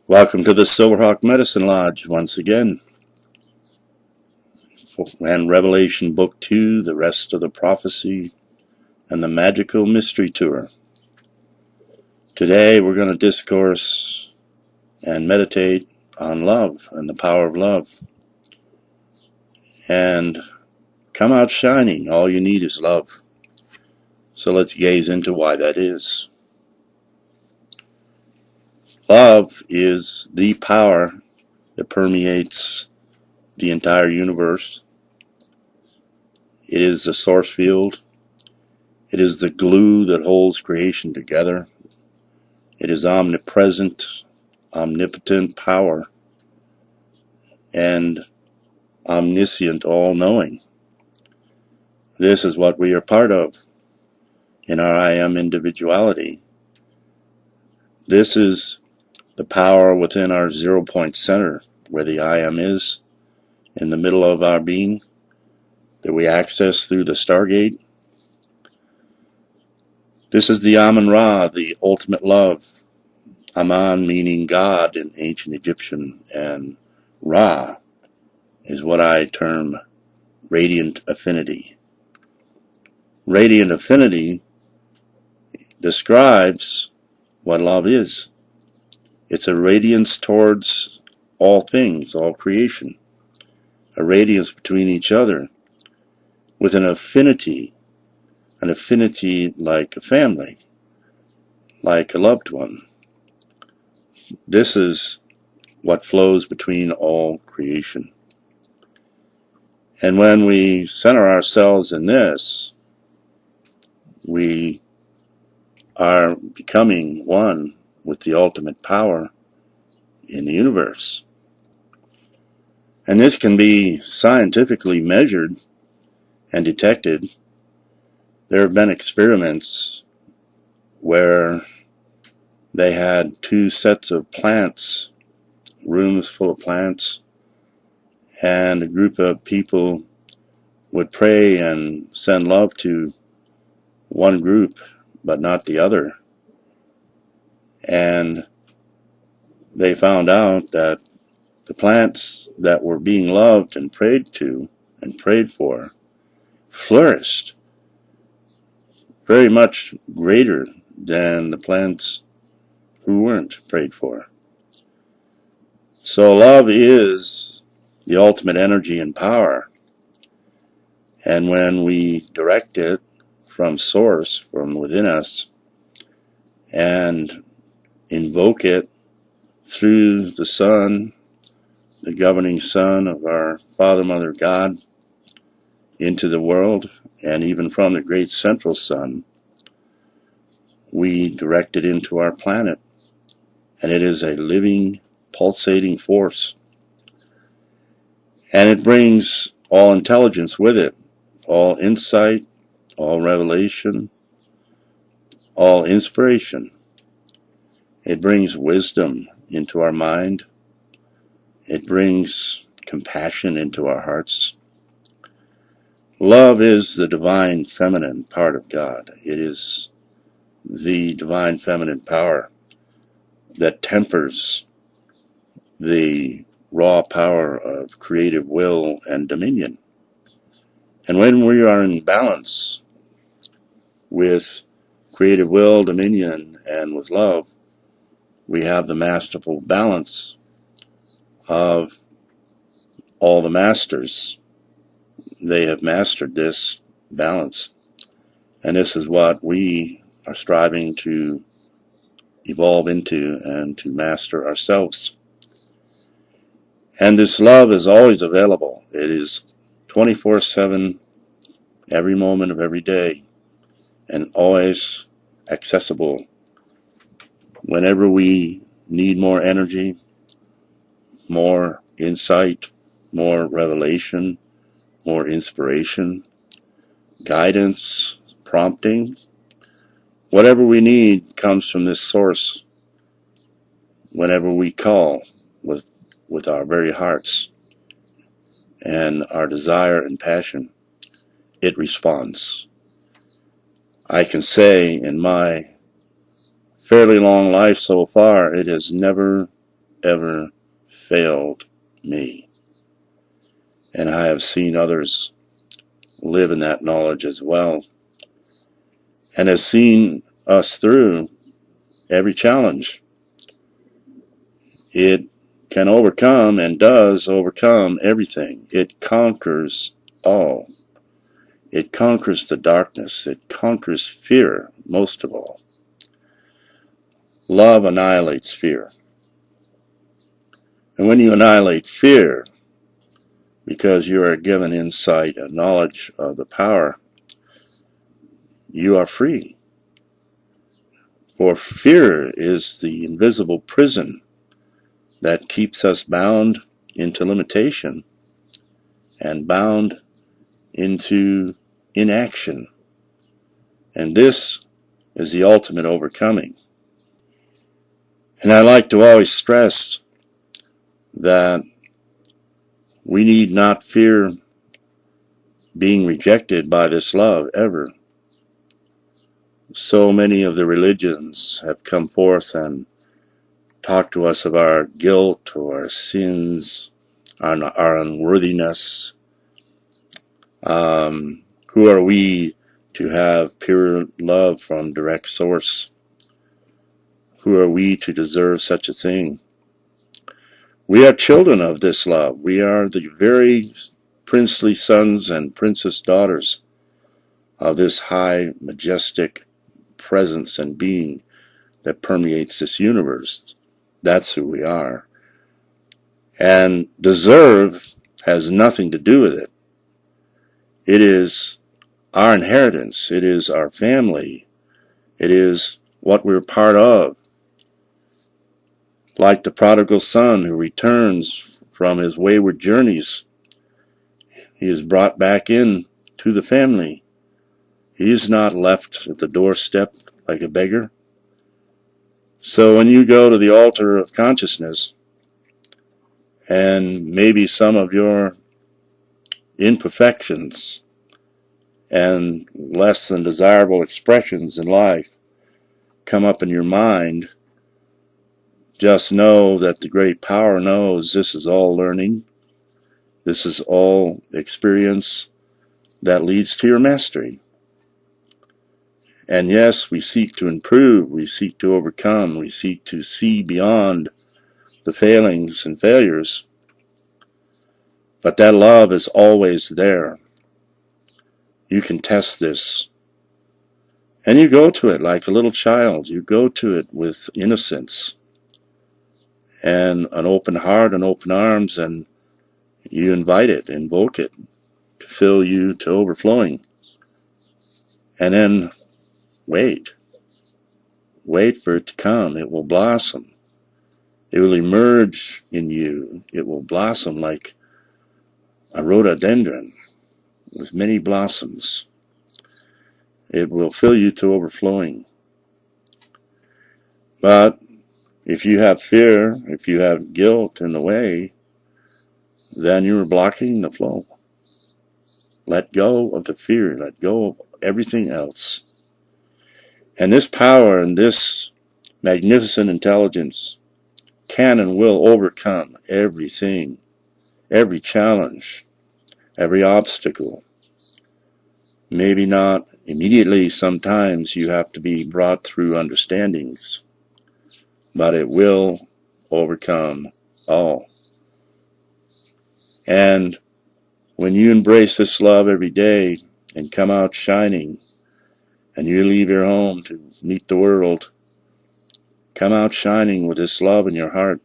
Welcome to the Silverhawk Medicine Lodge once again, and Revelation Book 2, the rest of the prophecy, and the Magical Mystery Tour. Today we're going to discourse and meditate on love and the power of love. And come out shining, all you need is love. So let's gaze into why that is. Love is the power that permeates the entire universe. It is the source field. It is the glue that holds creation together. It is omnipresent, omnipotent power, and omniscient, all-knowing. This is what we are part of in our I am individuality. This is the power within our 0-point center, where the I am is, in the middle of our being, that we access through the Stargate. This is the Amun-Ra, the ultimate love. Amon meaning God in ancient Egyptian, and Ra is what I term radiant affinity. Radiant affinity describes what love is. It's a radiance towards all things, all creation. A radiance between each other with an affinity like a family, like a loved one. This is what flows between all creation. And when we center ourselves in this, we are becoming one with the ultimate power in the universe. And this can be scientifically measured and detected. There have been experiments where they had 2 sets of plants, rooms full of plants, and a group of people would pray and send love to one group but not the other. And they found out that the plants that were being loved and prayed to and prayed for flourished very much greater than the plants who weren't prayed for. So love is the ultimate energy and power. And when we direct it from source, from within us, and invoke it through the sun, the governing sun of our Father, Mother, God, into the world, and even from the great central sun, we direct it into our planet. And it is a living, pulsating force. And it brings all intelligence with it, all insight, all revelation, all inspiration. It brings wisdom into our mind. It brings compassion into our hearts. Love is the divine feminine part of God. It is the divine feminine power that tempers the raw power of creative will and dominion. And when we are in balance with creative will, dominion, and with love, we have the masterful balance of all the masters. They have mastered this balance. And this is what we are striving to evolve into and to master ourselves. And this love is always available. It is 24/7, every moment of every day, and always accessible. Whenever we need more energy, more insight, more revelation, more inspiration, guidance, prompting, whatever we need comes from this source whenever we call with our very hearts and our desire and passion. It responds. I can say in my fairly long life so far, it has never ever failed me. And I have seen others live in that knowledge as well, and has seen us through every challenge. It can overcome and does overcome everything. It conquers all. It conquers the darkness. It conquers fear, most of all. Love annihilates fear. And when you annihilate fear, because you are given insight and knowledge of the power, you are free. For fear is the invisible prison that keeps us bound into limitation and bound into inaction. And this is the ultimate overcoming. And I like to always stress that we need not fear being rejected by this love ever. So many of the religions have come forth and talked to us of our guilt or our sins, our unworthiness. Who are we to have pure love from direct source? Who are we to deserve such a thing? We are children of this love. We are the very princely sons and princess daughters of this high, majestic presence and being that permeates this universe. That's who we are. And deserve has nothing to do with it. It is our inheritance. It is our family. It is what we're part of. Like the prodigal son who returns from his wayward journeys, he is brought back in to the family. He is not left at the doorstep like a beggar. So when you go to the altar of consciousness, and maybe some of your imperfections and less than desirable expressions in life come up in your mind, just know that the great power knows this is all learning. This is all experience that leads to your mastery. And yes, we seek to improve, we seek to overcome, we seek to see beyond the failings and failures. But that love is always there. You can test this. And you go to it like a little child. You go to it with innocence and an open heart and open arms, and you invite it, invoke it to fill you to overflowing. And then wait. Wait for it to come. It will blossom. It will emerge in you. It will blossom like a rhododendron with many blossoms. It will fill you to overflowing. But if you have fear, if you have guilt in the way, then you are blocking the flow. Let go of the fear. Let go of everything else. And this power and this magnificent intelligence can and will overcome everything, every challenge, every obstacle. Maybe not immediately. Sometimes you have to be brought through understandings, but it will overcome all. And when you embrace this love every day and come out shining, and you leave your home to meet the world, come out shining with this love in your heart,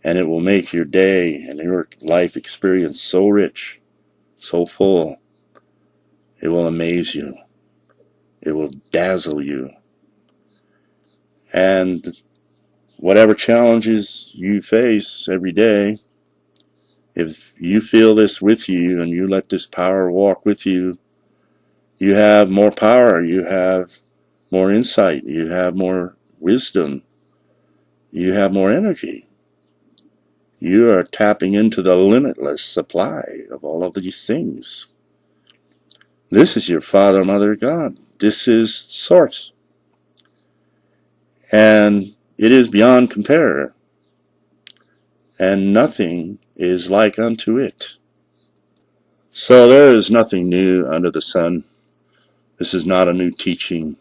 and it will make your day and your life experience so rich, so full. It will amaze you. It will dazzle you. And whatever challenges you face every day, if you feel this with you and you let this power walk with you, you have more power, you have more insight, you have more wisdom, you have more energy. You are tapping into the limitless supply of all of these things. This is your Father, Mother, God. This is Source. And it is beyond compare. and nothing is like unto it. So there is nothing new under the sun. This is not a new teaching.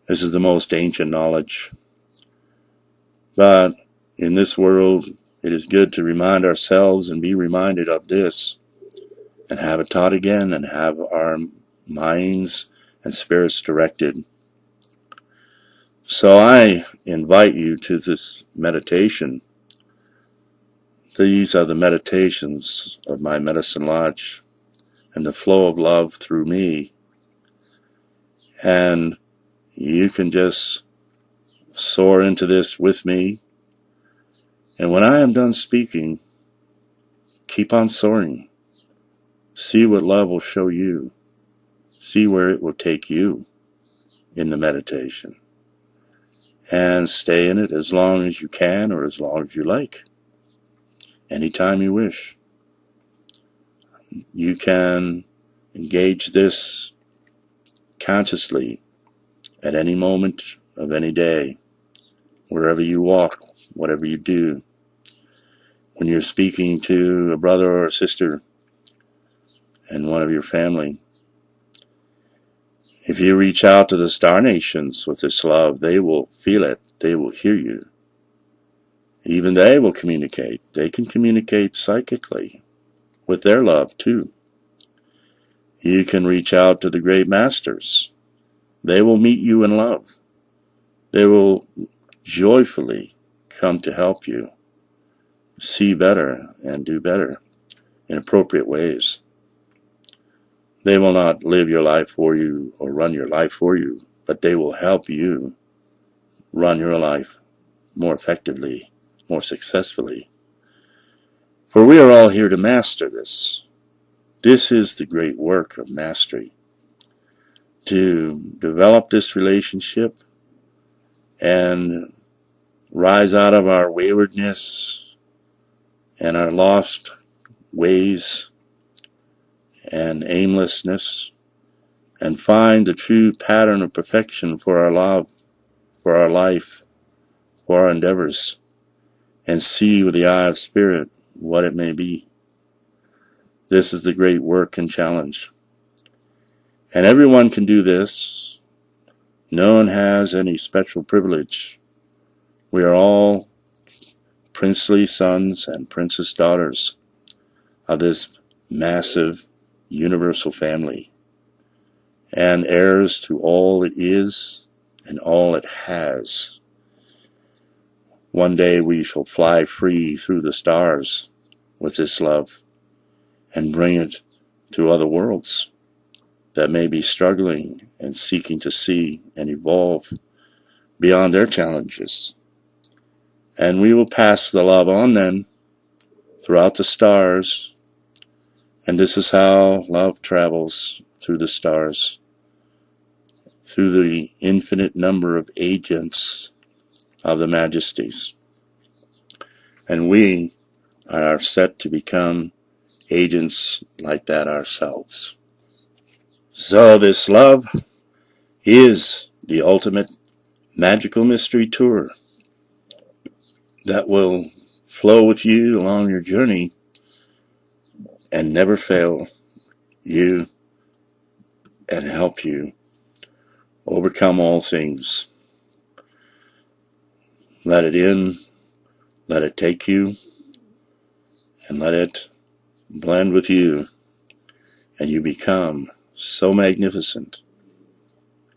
This is the most ancient knowledge. But in this world, it is good to remind ourselves and be reminded of this, and have it taught again, and have our minds and spirits directed. So I invite you to this meditation. These are the meditations of my medicine lodge, and the flow of love through me. And you can just soar into this with me. And when I am done speaking, keep on soaring. See what love will show you. See where it will take you in the meditation. And stay in it as long as you can, or as long as you like. Anytime you wish. You can engage this consciously at any moment of any day, wherever you walk, whatever you do. When you're speaking to a brother or a sister and one of your family, if you reach out to the star nations with this love, they will feel it, they will hear you. Even they will communicate. They can communicate psychically with their love too. You can reach out to the great masters. They will meet you in love. They will joyfully come to help you see better and do better in appropriate ways. They will not live your life for you or run your life for you, but they will help you run your life more effectively, more successfully. For we are all here to master this. This is the great work of mastery. To develop this relationship and rise out of our waywardness and our lost ways and aimlessness, and find the true pattern of perfection for our love, for our life, for our endeavors, and see with the eye of spirit what it may be. This is the great work and challenge. And everyone can do this. No one has any special privilege. We are all princely sons and princess daughters of this massive universal family, and heirs to all it is and all it has. One day we shall fly free through the stars with this love and bring it to other worlds that may be struggling and seeking to see and evolve beyond their challenges. And we will pass the love on then throughout the stars. And this is how love travels through the stars, through the infinite number of agents of the majesties. And we are set to become agents like that ourselves. So this love is the ultimate magical mystery tour that will flow with you along your journey and never fail you and help you overcome all things. Let it in, let it take you, and let it blend with you, and you become so magnificent,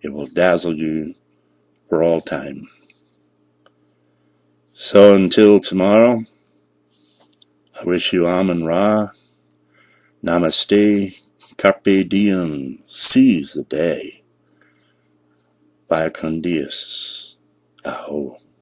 it will dazzle you for all time. So until tomorrow, I wish you Amun Ra, Namaste, Carpe Diem, seize the day, Vaya con Dios, Aho.